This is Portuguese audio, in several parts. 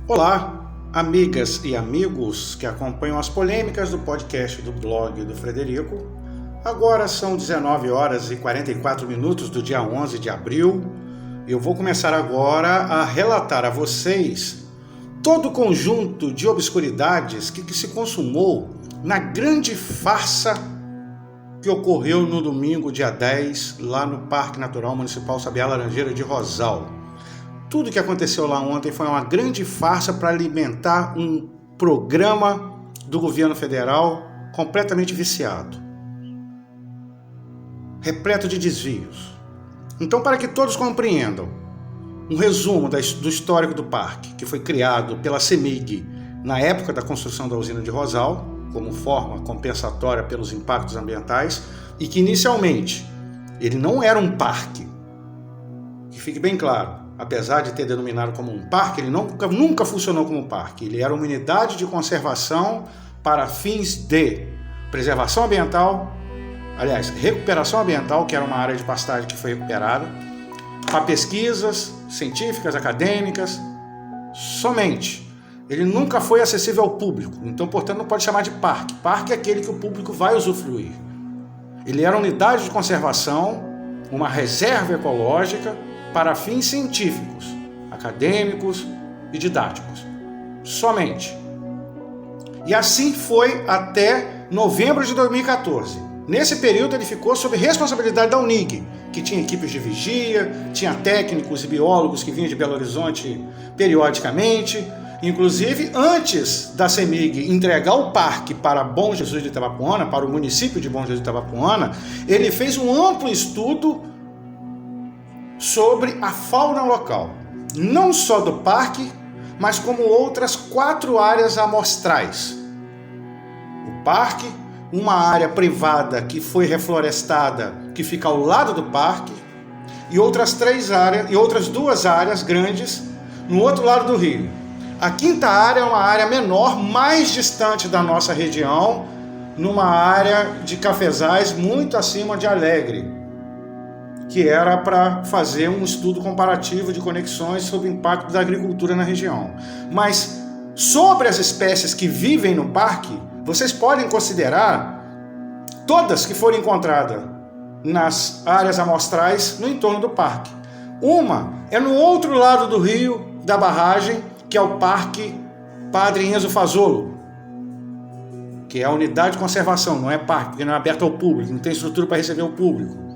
Olá, amigas e amigos que acompanham as polêmicas do podcast do blog do Frederico. Agora são 19 horas e 44 minutos do dia 11 de abril. Eu vou começar agora a relatar a vocês todo o conjunto de obscuridades que se consumou na grande farsa que ocorreu no domingo, dia 10, lá no Parque Natural Municipal Sabiá Laranjeira de Rosal. Tudo que aconteceu lá ontem foi uma grande farsa para alimentar um programa do governo federal completamente viciado, repleto de desvios. Então, para que todos compreendam, um resumo do histórico do parque, que foi criado pela CEMIG na época da construção da usina de Rosal, como forma compensatória pelos impactos ambientais, e que inicialmente ele não era um parque, que fique bem claro. Apesar de ter denominado como um parque, ele nunca funcionou como um parque. Ele era uma unidade de conservação para fins de preservação ambiental, aliás, recuperação ambiental, que era uma área de pastagem que foi recuperada, para pesquisas científicas, acadêmicas, somente. Ele nunca foi acessível ao público, então, portanto, não pode chamar de parque. Parque é aquele que o público vai usufruir. Ele era uma unidade de conservação, uma reserva ecológica, para fins científicos, acadêmicos e didáticos. Somente. E assim foi até novembro de 2014. Nesse período ele ficou sob responsabilidade da UNIG, que tinha equipes de vigia, tinha técnicos e biólogos que vinham de Belo Horizonte periodicamente. Inclusive, antes da CEMIG entregar o parque para Bom Jesus de Itabapoana, para o município de Bom Jesus de Itabapoana, ele fez um amplo estudo sobre a fauna local, não só do parque, mas como outras 4 áreas amostrais. O parque, uma área privada que foi reflorestada, que fica ao lado do parque, e outras 2 áreas grandes no outro lado do rio. A 5ª área é uma área menor, mais distante da nossa região, numa área de cafezais muito acima de Alegre, que era para fazer um estudo comparativo de conexões sobre o impacto da agricultura na região. Mas sobre as espécies que vivem no parque, vocês podem considerar todas que foram encontradas nas áreas amostrais no entorno do parque. Uma é no outro lado do rio, da barragem, que é o Parque Padre Enzo Fasolo, que é a unidade de conservação, não é parque, porque não é aberto ao público, não tem estrutura para receber o público.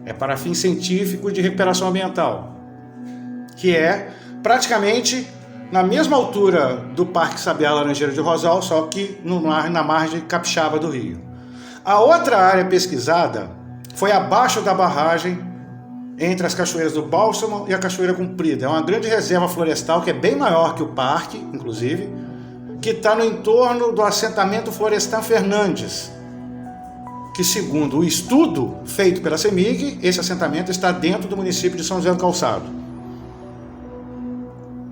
É para fins científicos de recuperação ambiental, que é praticamente na mesma altura do Parque Sabiá Laranjeira de Rosal, só que na margem capixaba do rio. A outra área pesquisada foi abaixo da barragem, entre as cachoeiras do Bálsamo e a Cachoeira Comprida. É uma grande reserva florestal que é bem maior que o parque, inclusive, que está no entorno do assentamento Florestan Fernandes, que, segundo o estudo feito pela CEMIG, esse assentamento está dentro do município de São José do Calçado.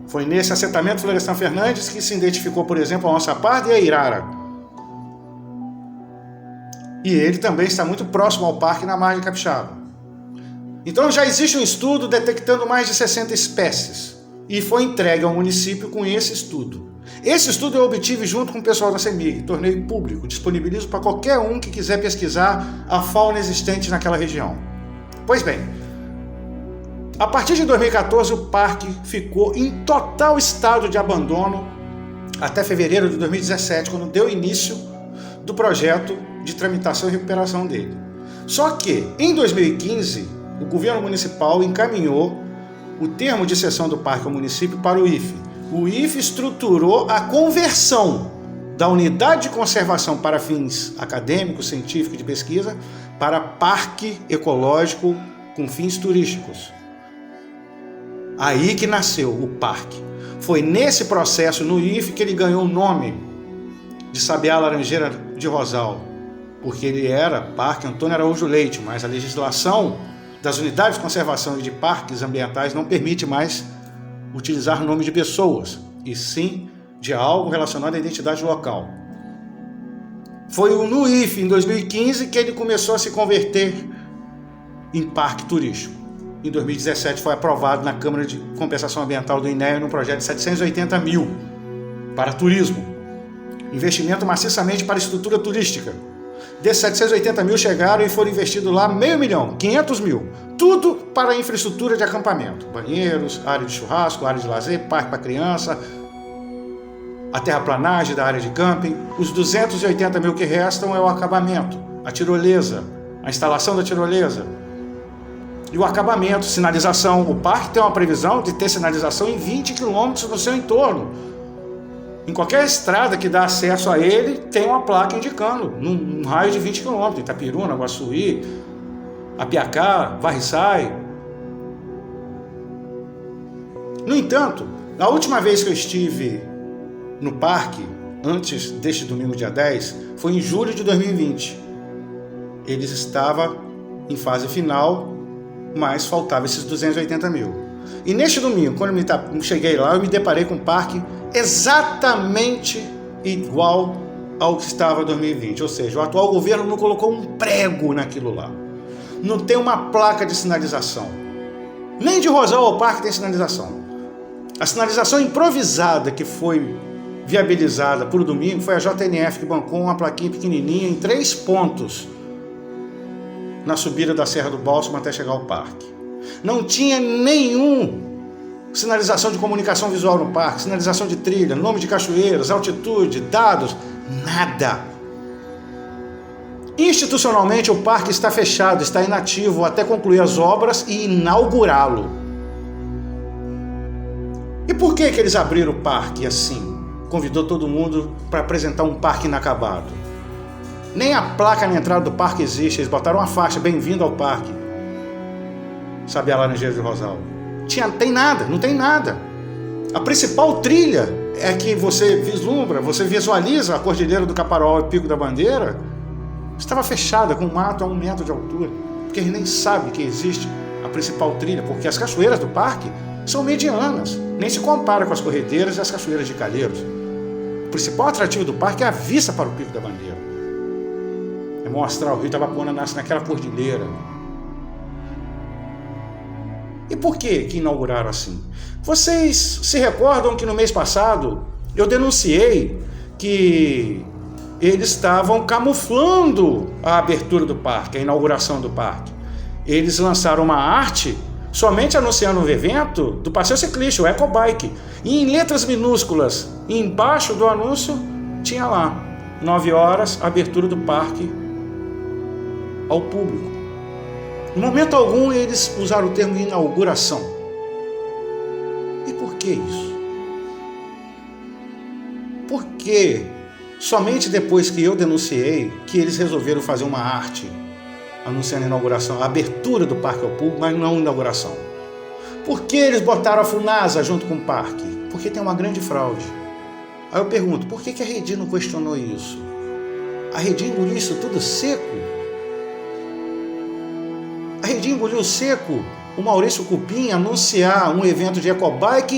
Foi nesse assentamento Florestan Fernandes que se identificou, por exemplo, a onça parda e a irara. E ele também está muito próximo ao parque na margem capixaba. Então já existe um estudo detectando mais de 60 espécies e foi entregue ao município com esse estudo. Esse estudo eu obtive junto com o pessoal da CEMIG, tornei público, disponibilizo para qualquer um que quiser pesquisar a fauna existente naquela região. Pois bem, a partir de 2014 o parque ficou em total estado de abandono até fevereiro de 2017, quando deu início do projeto de tramitação e recuperação dele. Só que, em 2015, o governo municipal encaminhou o termo de cessão do parque ao município para o IFE. O IFE estruturou a conversão da unidade de conservação para fins acadêmicos, científicos de pesquisa, para parque ecológico com fins turísticos. Aí que nasceu o parque. Foi nesse processo no IFE que ele ganhou o nome de Sabiá Laranjeira de Rosal, porque ele era Parque Antônio Araújo Leite, mas a legislação das unidades de conservação e de parques ambientais não permite mais utilizar o nome de pessoas, e sim de algo relacionado à identidade local. Foi no IFE, em 2015, que ele começou a se converter em parque turístico. em 2017 foi aprovado na Câmara de Compensação Ambiental do INEA num projeto de 780 mil para turismo. Investimento maciçamente para estrutura turística. Desses 780 mil chegaram e foram investidos lá 500 mil, 500 mil. Tudo para a infraestrutura de acampamento. Banheiros, área de churrasco, área de lazer, parque para criança, a terraplanagem da área de camping. Os 280 mil que restam é o acabamento, a tirolesa, a instalação da tirolesa. E o acabamento, sinalização. O parque tem uma previsão de ter sinalização em 20 quilômetros no seu entorno. Em qualquer estrada que dá acesso a ele, tem uma placa indicando, num raio de 20 km, Itapiruna, Guaçuí, Apiacá, Varriçai. No entanto, a última vez que eu estive no parque, antes deste domingo, dia 10, foi em julho de 2020. Eles estavam em fase final, mas faltava esses 280 mil. E neste domingo, quando eu cheguei lá, eu me deparei com um parque exatamente igual ao que estava em 2020. Ou seja, o atual governo não colocou um prego naquilo lá. Não tem uma placa de sinalização. Nem de Rosal ao parque tem sinalização. A sinalização improvisada que foi viabilizada por domingo foi a JNF, que bancou uma plaquinha pequenininha em 3 pontos na subida da Serra do Bálsamo até chegar ao parque. Não tinha nenhum sinalização de comunicação visual no parque, sinalização de trilha, nome de cachoeiras, altitude, dados, nada. Institucionalmente o parque está fechado, está inativo até concluir as obras e inaugurá-lo. E por que eles abriram o parque assim? Convidou todo mundo para apresentar um parque inacabado. Nem a placa na entrada do parque existe, eles botaram uma faixa, bem-vindo ao parque. Sabe a Laranjeira de Rosal? Tem nada, não tem nada. A principal trilha é que você vislumbra, você visualiza a Cordilheira do Caparaó e o Pico da Bandeira, estava fechada com mato a 1 metro de altura, porque eles nem sabem que existe a principal trilha, porque as cachoeiras do parque são medianas, nem se compara com as corredeiras e as cachoeiras de Calheiros. O principal atrativo do parque é a vista para o Pico da Bandeira. É mostrar o Rio Itabapoana nasce naquela cordilheira. E por que inauguraram assim? Vocês se recordam que no mês passado eu denunciei que eles estavam camuflando a abertura do parque, a inauguração do parque. Eles lançaram uma arte somente anunciando o evento do passeio ciclista, o Ecobike. E em letras minúsculas, embaixo do anúncio, tinha lá, 9 horas, abertura do parque ao público. Em momento algum eles usaram o termo inauguração. E por que isso? Por que somente depois que eu denunciei que eles resolveram fazer uma arte anunciando a inauguração, a abertura do parque ao público, mas não a inauguração? Por que eles botaram a Funasa junto com o parque? Porque tem uma grande fraude. Aí eu pergunto, por que a Redi não questionou isso? A Redi engoliu isso tudo seco? A Redi engoliu seco o Maurício Cupim anunciar um evento de Ecobike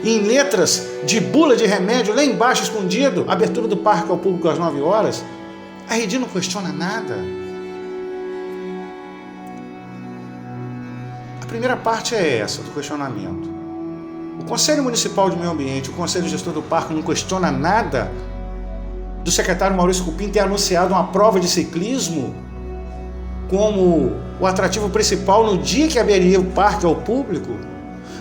em letras de bula de remédio, lá embaixo escondido, abertura do parque ao público às 9 horas. A Redi não questiona nada. A primeira parte é essa, do questionamento. O Conselho Municipal de Meio Ambiente, o Conselho Gestor do Parque não questiona nada do secretário Maurício Cupim ter anunciado uma prova de ciclismo como o atrativo principal no dia que abriria o parque ao público.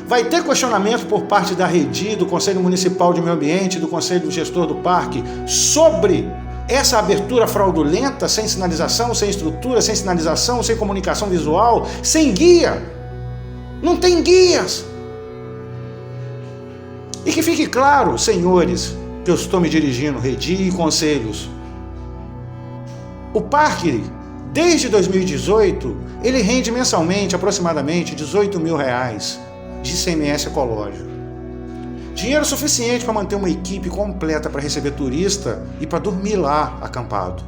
Vai ter questionamento por parte da Redi, do Conselho Municipal de Meio Ambiente, do Conselho Gestor do Parque, sobre essa abertura fraudulenta, sem sinalização, sem estrutura, sem sinalização, sem comunicação visual, sem guia. Não tem guias. E que fique claro, senhores, que eu estou me dirigindo, Redi e conselhos, o parque, desde 2018, ele rende mensalmente aproximadamente R$18 mil de ICMS ecológico. Dinheiro suficiente para manter uma equipe completa para receber turista e para dormir lá acampado.